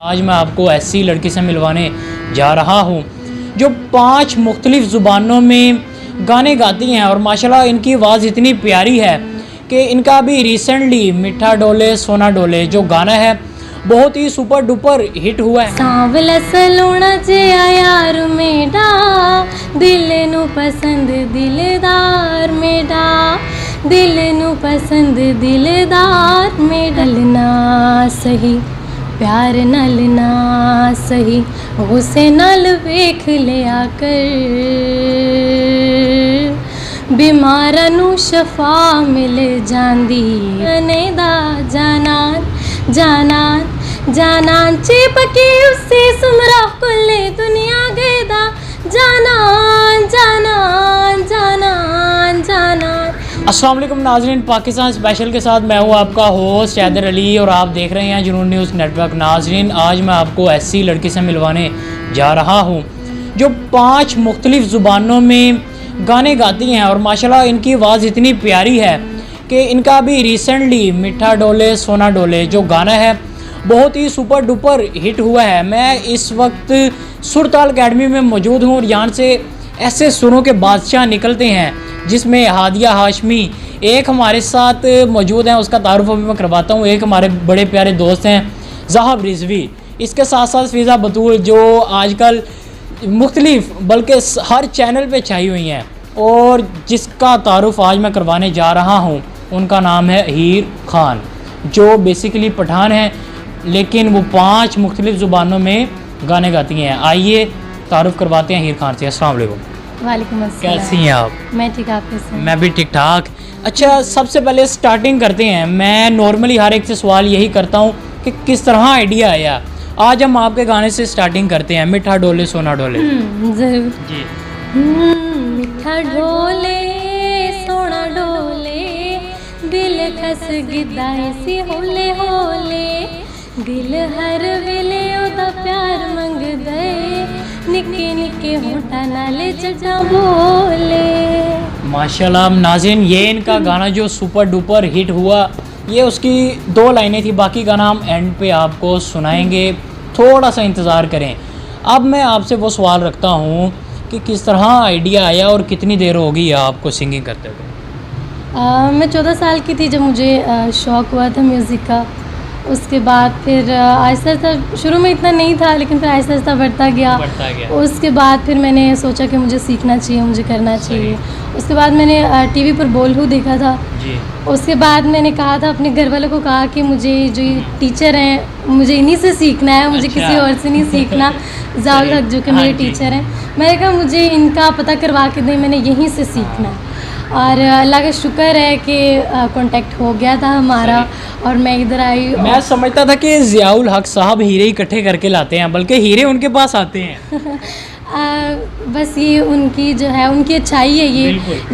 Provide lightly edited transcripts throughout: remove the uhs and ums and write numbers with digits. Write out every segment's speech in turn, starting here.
आज मैं आपको ऐसी लड़की से मिलवाने जा रहा हूँ जो 5 मुख्तलिफ़ ज़ुबानों में गाने गाती हैं और माशाल्लाह इनकी आवाज़ इतनी प्यारी है कि इनका अभी रिसेंटली मिठा डोले सोना डोले जो गाना है बहुत ही सुपर डुपर हिट हुआ है। सांवला सलोना जिया यार मेरा दिल नू पसंद दिलदार मेरा दिल नू पसंद दिलदार मेरा ना सही प्यार नल ना सही गुस्से नल वेख लिया कर बीमारा नू शफा मिल जांदी अने दा जानान जानान जानान चिपकी उससे सुमरा कुल्ले दुनिया गेदा जानान जानान जानान जानान। अस्सलाम वालेकुम नाज़रीन, पाकिस्तान स्पेशल के साथ मैं हूँ आपका होस्ट हैदर अली और आप देख रहे हैं जुनून न्यूज़ नेटवर्क। नाज़रीन, आज मैं आपको ऐसी लड़की से मिलवाने जा रहा हूँ जो 5 मुख्तलिफ़ ज़ुबानों में गाने गाती हैं और माशाल्लाह इनकी आवाज़ इतनी प्यारी है कि इनका अभी रिसेंटली मिठा डोले सोना डोले जो गाना है बहुत ही सुपर डुपर हिट हुआ है। मैं इस वक्त सुरताल अकेडमी में मौजूद हूँ और यहाँ से ऐसे सुरों के बादशाह निकलते हैं जिसमें हादिया हाशमी एक हमारे साथ मौजूद हैं, उसका तारुफ अभी मैं करवाता हूँ। एक हमारे बड़े प्यारे दोस्त हैं ज़हाब रिजवी, इसके साथ साथ फ़िज़ा बतूल जो आजकल मुख्तलिफ बल्कि हर चैनल पे छाई हुई हैं और जिसका तारुफ आज मैं करवाने जा रहा हूँ उनका नाम है हीर खान जो बेसिकली पठान है लेकिन वो 5 मुख्तलिफ ज़ुबानों में गाने गाती हैं। आइए तारुफ करवाते हैं हीर खान से। अस्सलाम वालेकुम। वालेकुम अस्सलाम। कैसी हैं आप? मैं ठीक, आप कैसे हैं? मैं भी ठीक ठाक। अच्छा, सबसे पहले स्टार्टिंग करते हैं। मैं नॉर्मली हर एक से सवाल यही करता हूँ कि किस तरह आइडिया आया। आज हम आपके गाने से स्टार्टिंग करते हैं, मिठा डोले सोना डोले। ज़रूर जी। मिठा डोले सोना डोले दिल खस गिदाए सी होले होले दिल हर वेले ओदा प्यार मंग दे निके निके होठा नाले चचा बोले। माशाल्लाह नाज़रीन, ये इनका गाना जो सुपर डुपर हिट हुआ ये उसकी 2 लाइनें थी, बाकी गाना हम एंड पे आपको सुनाएंगे, थोड़ा सा इंतज़ार करें। अब मैं आपसे वो सवाल रखता हूँ कि किस तरह आइडिया आया और कितनी देर हो गई आपको सिंगिंग करते हुए? मैं 14 साल की थी जब मुझे शौक़ हुआ था म्यूज़िक का। उसके बाद फिर आहिस्ता आहिस्ता, शुरू में इतना नहीं था लेकिन फिर आहिस्ता आहिस्ता बढ़ता गया। उसके बाद फिर मैंने सोचा कि मुझे सीखना चाहिए, मुझे करना चाहिए। उसके बाद मैंने टीवी पर बोलहू देखा था जी। उसके बाद मैंने कहा था अपने घर वालों को, कहा कि मुझे जो टीचर हैं मुझे इन्हीं से सीखना है, मुझे किसी और से नहीं सीखना। ज़ाउल हक जो कि मेरे टीचर हैं, मैंने कहा मुझे इनका पता करवा के दें, मैंने यहीं से सीखना है। और अल्लाह का शुक्र है कि कांटेक्ट हो गया था हमारा और मैं इधर आई। मैं समझता था कि ज़ियाउल हक साहब हीरे इकट्ठे करके लाते हैं, बल्कि हीरे उनके पास आते हैं। बस ये उनकी जो है उनकी अच्छाई है,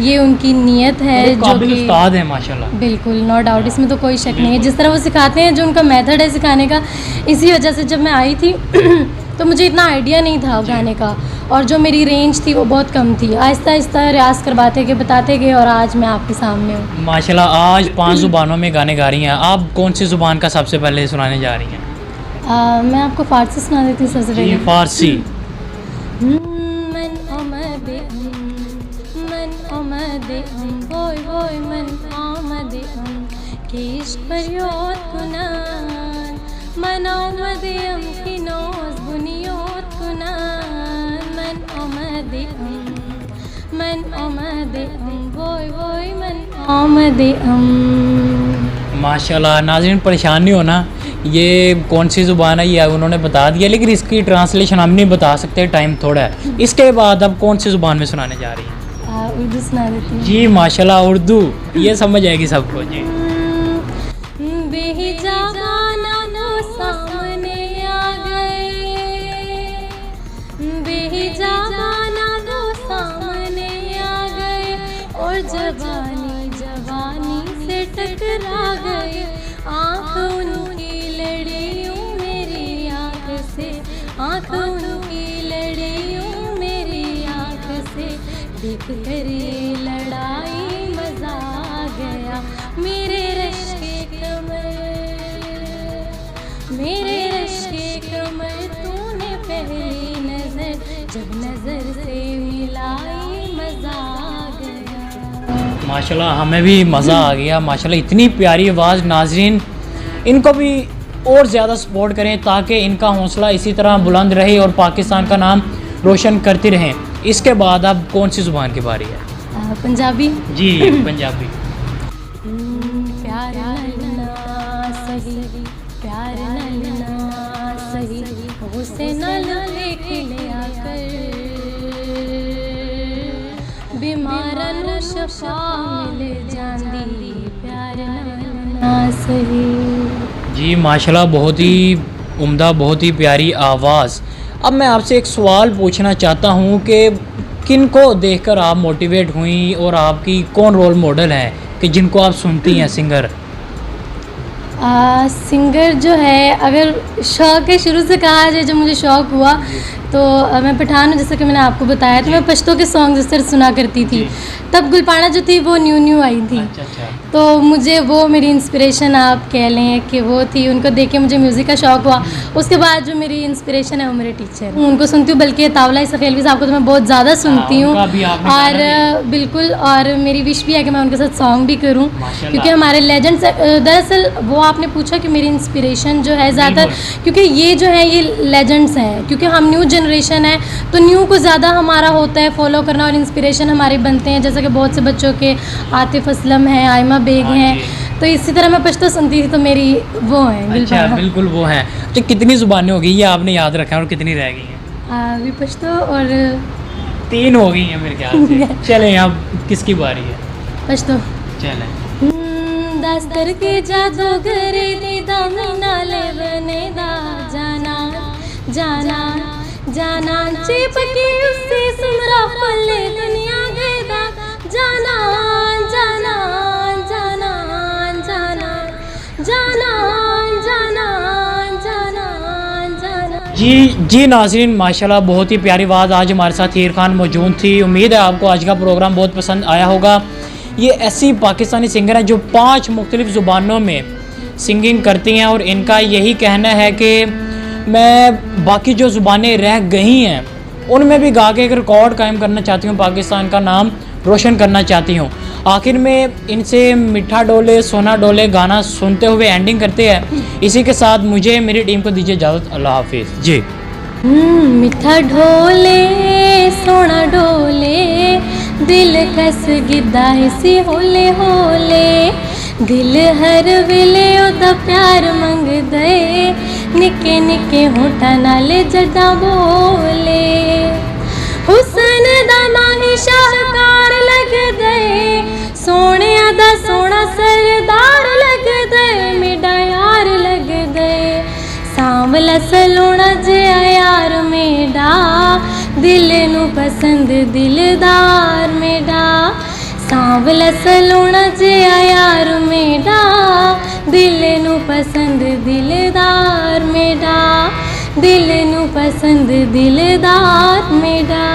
ये उनकी नीयत है जो कि उस्ताद है माशाल्लाह। बिल्कुल, नो डाउट, इसमें तो कोई शक नहीं है। जिस तरह वो सिखाते हैं, जो उनका मेथड है सिखाने का, इसी वजह से जब मैं आई थी तो मुझे इतना आइडिया नहीं था गाने का और जो मेरी रेंज थी वो बहुत कम थी। आहिस्ता आहिस्ता रियाज़ करवाते गए, बताते गए और आज मैं आपके सामने हूँ माशाल्लाह। आज 5 ज़ुबानों में गाने गा रही हैं। आप कौन सी ज़ुबान का सबसे पहले सुनाने जा रही हैं? मैं आपको फ़ारसी सुना देती हूँ सबसे पहले। फ़ारसी। मन आमदे होय होय मन आमदे कि इश्क पर याद कुनान मन आमदे की नोज बुनियाद कुनान मन आमदे होय होय मन आमदे। माशाल्लाह नाज़रीन, परेशान नहीं होना, ये कौन सी ज़ुबान है ये उन्होंने बता दिया लेकिन इसकी ट्रांसलेशन हम नहीं बता सकते, टाइम थोड़ा है। इसके बाद अब कौन सी ज़ुबान में सुनाने जा रही हैं? उर्दू सुना देती हूँ जी। माशाल्लाह, उर्दू ये समझ आएगी सबको जी। बेहिजाबाना दो सामने आ गए, बेहिजाबाना दो सामने आ गए और जवानी जवानी से टकरा गए। आँख उनकी लड़ी मेरी आँख से, आँख उनकी लड़ी मेरी आँख से, देख कर ये लड़ाई मज़ा आ गया मेरे रश के कमर, मेरे रश के कमर। माशाल्लाह हमें भी मज़ा आ गया। माशाल्लाह इतनी प्यारी आवाज़। नाज़रीन इनको भी और ज़्यादा सपोर्ट करें ताकि इनका हौसला इसी तरह बुलंद रहे और पाकिस्तान का नाम रोशन करती रहें। इसके बाद अब कौन सी ज़ुबान की बारी है? पंजाबी जी पंजाबी। प्यार नलना सही, प्यार नलना सही, गुस्से नाल लेके लिया कर, बीमारां नूं शफा मिल जांदी, प्यार नलना सही। जी माशाल्लाह बहुत ही उम्दा, बहुत ही प्यारी आवाज़। अब मैं आपसे एक सवाल पूछना चाहता हूँ कि किन को देखकर आप मोटिवेट हुई और आपकी कौन रोल मॉडल है कि जिनको आप सुनती हैं सिंगर? सिंगर जो है, अगर शौक़ है शुरू से कहा जाए, जब मुझे शौक़ हुआ तो मैं पठान हूँ, जैसे कि मैंने आपको बताया, तो मैं पश्तो के सॉन्ग जिस तरह सुना करती थी। तब गुलपाना जो थी वो न्यू आई थी। अच्छा। तो मुझे वो मेरी इंस्पिरेशन आप कह लें कि वो थी, उनको देख के मुझे म्यूज़िक का शौक़ हुआ। उसके बाद जो मेरी इंस्पिरेशन है वो मेरे टीचर, उनको सुनती हूँ, बल्कि तावला सखेलवी साहब को तो मैं बहुत ज़्यादा सुनती हूँ। और बिल्कुल, और मेरी विश भी है कि मैं उनके साथ सॉन्ग भी करूँ, क्योंकि हमारे लेजेंड्स। दरअसल वो आपने पूछा कि मेरी इंस्पिरेशन जो है ज़्यादातर, क्योंकि ये जो है ये लेजेंड्स हैं, क्योंकि हम न्यू जनरेशन है तो न्यू को ज़्यादा हमारा होता है फॉलो करना, और इंस्पिरेशन हमारे बनते हैं, जैसे कि बहुत से बच्चों के आतिफ असलम हैं, आयमा बेग हैं। तो इसी तरह मैं पश्तो सुनती थी, तो मेरी वो है। अच्छा बिल्कुल वो हैं। तो कितनी ज़ुबानें हो गई ये आपने याद रखा है, और कितनी रह गई हैं? अभी पश्तो और 3 हो गई हैं मेरे ख्याल से। चलें अब किसकी बारी है? पश्तो। चलें। दस्तर के जादूगर दी दामिना ले बने दा, जाना जाना जाना चिपकी उससे सुमरा फले दुनिया गए दा, जाना जाना जाना जाना जाना जाना जाना जाना। जी नाज़रीन माशाल्लाह बहुत ही प्यारी आवाज़। आज हमारे साथ हीर खान मौजूद थी। उम्मीद है आपको आज का प्रोग्राम बहुत पसंद आया होगा। ये ऐसी पाकिस्तानी सिंगर हैं जो 5 मुख्तलिफ़ ज़ुबानों में सिंगिंग करती हैं, और इनका यही कहना है कि मैं बाकी जो ज़ुबानें रह गई हैं उनमें भी गा के एक रिकॉर्ड कायम करना चाहती हूँ, पाकिस्तान का नाम रोशन करना चाहती हूँ। आखिर में इनसे मीठा डोले सोना डोले गाना सुनते हुए एंडिंग करते हैं। इसी के साथ मुझे मेरी टीम को दीजिए इजाज़त। अल्लाह हाफिज़। जी। मीठा ढोले सोना डोले, दिल कस गिदा इसी होले होले, दिल हर वेले ओदा प्यार मंग दे, निके निके होठा नाले जदा बोले, हुसन दा माही शाहकार लग दे, सोने दा सोना सरदार लग दे, मेरा यार लग दे, सांवला सलोना जिया यार मेरा, दिल नू पसंद दिलदार मेरा, सांवला सलोना जिया यार मेरा, दिल नू पसंद दिलदार मेरा, दिल नू पसंद दिलदार मेरा।